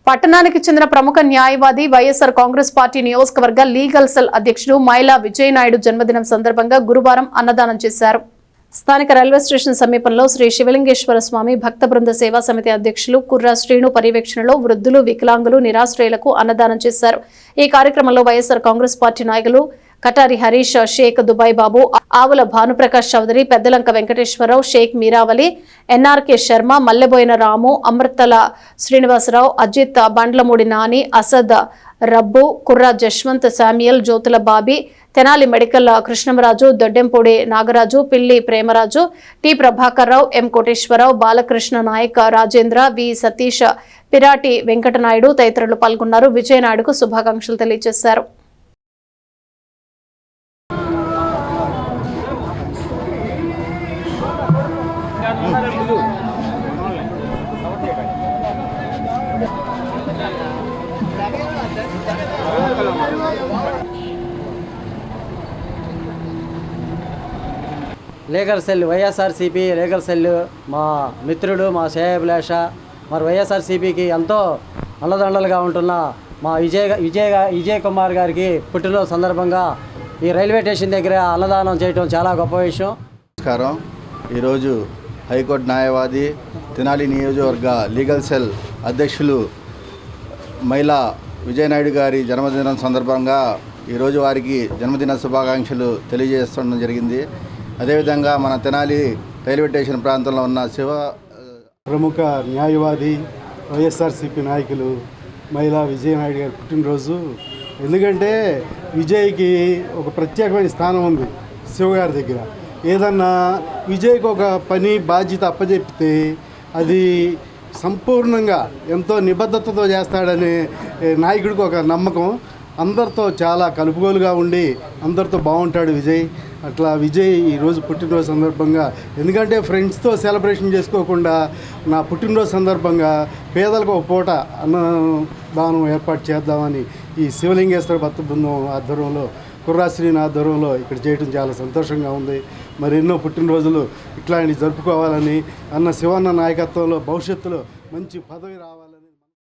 పట్టణానికి చెందిన ప్రముఖ న్యాయవాది వైఎస్ఆర్ కాంగ్రెస్ పార్టీ నియోజకవర్గ లీగల్ సెల్ అధ్యక్షుడు మైలా విజయనాయుడు జన్మదినం సందర్భంగా గురువారం అన్నదానం చేశారు. స్థానిక రైల్వే స్టేషన్ సమీపంలో శ్రీ శివలింగేశ్వర స్వామి భక్త బృంద సేవా సమితి అధ్యక్షులు కుర్రా శ్రీను పర్యవేక్షణలో వృద్ధులు, వికలాంగులు, నిరాశ్రయులకు అన్నదానం చేశారు. ఈ కార్యక్రమంలో వైఎస్ఆర్ కాంగ్రెస్ పార్టీ నాయకులు కటారి హరీష్, షేక్ దుబాయ్ బాబు, ఆవుల భానుప్రకాష్ చౌదరి, పెద్దలంక వెంకటేశ్వరరావు, షేక్ మీరావలి, ఎన్ఆర్కే శర్మ, మల్లెబోయిన రాము, అమృతల శ్రీనివాసరావు, అజిత్, బండ్లమూడి నాని, అసద్, రబ్బు, కుర్రా జశ్వంత్, శామ్యుయల్, జ్యోతుల బాబీ, తెనాలి మెడికల్ కృష్ణమరాజు, దొడ్డెంపూడి నాగరాజు, పిల్లి ప్రేమరాజు, టి ప్రభాకర్ రావు, ఎం కోటేశ్వరరావు, బాలకృష్ణ నాయక్, రాజేంద్ర, వి సతీష్, పిరాటి వెంకటనాయుడు తదితరులు పాల్గొన్నారు. విజయనాయుడుకు శుభాకాంక్షలు తెలియజేశారు. Legal cell YSRCP legal cell మా మిత్రుడు, మా శ్రేయాభిలాష, మరి వైఎస్ఆర్సీపీకి ఎంతో అన్నదండలుగా ఉంటున్న మా విజయ్ కుమార్ గారికి పుట్టినరోజు సందర్భంగా ఈ రైల్వే స్టేషన్ దగ్గర అన్నదానం చేయడం చాలా గొప్ప విషయం. నమస్కారం. ఈరోజు హైకోర్టు న్యాయవాది, తెనాలి నియోజకవర్గ లీగల్ సెల్ అధ్యక్షులు మైలా విజయనాయుడు గారి జన్మదినం సందర్భంగా ఈరోజు వారికి జన్మదిన శుభాకాంక్షలు తెలియజేస్తుండడం జరిగింది. అదేవిధంగా మన తెనాలి రైల్వే స్టేషన్ ప్రాంతంలో ఉన్న ప్రముఖ న్యాయవాది, వైఎస్ఆర్సీపీ నాయకులు మైలా విజయనాయుడు గారి పుట్టినరోజు. ఎందుకంటే విజయ్కి ఒక ప్రత్యేకమైన స్థానం ఉంది శివగారి దగ్గర. ఏదన్నా విజయ్కి ఒక పని బాధ్యత అప్పచెప్తే అది సంపూర్ణంగా ఎంతో నిబద్ధతతో చేస్తాడనే నాయకుడికి ఒక నమ్మకం. అందరితో చాలా కలుపుగోలుగా ఉండి అందరితో బాగుంటాడు విజయ్. అట్లా విజయ్ ఈరోజు పుట్టినరోజు సందర్భంగా, ఎందుకంటే ఫ్రెండ్స్తో సెలబ్రేషన్ చేసుకోకుండా నా పుట్టినరోజు సందర్భంగా పేదలకు ఒక పూట అన్నదానం ఏర్పాటు చేద్దామని ఈ శివలింగేశ్వర భక్త బృందం ఆధ్వర్యంలో, కుర్రాశ్రీని ఆధ్వర్యంలో ఇక్కడ చేయడం చాలా సంతోషంగా ఉంది. మరి ఎన్నో పుట్టినరోజులు ఇట్లాంటివి జరుపుకోవాలని, అన్న శివన్న నాయకత్వంలో భవిష్యత్తులో మంచి పదవి రావాలని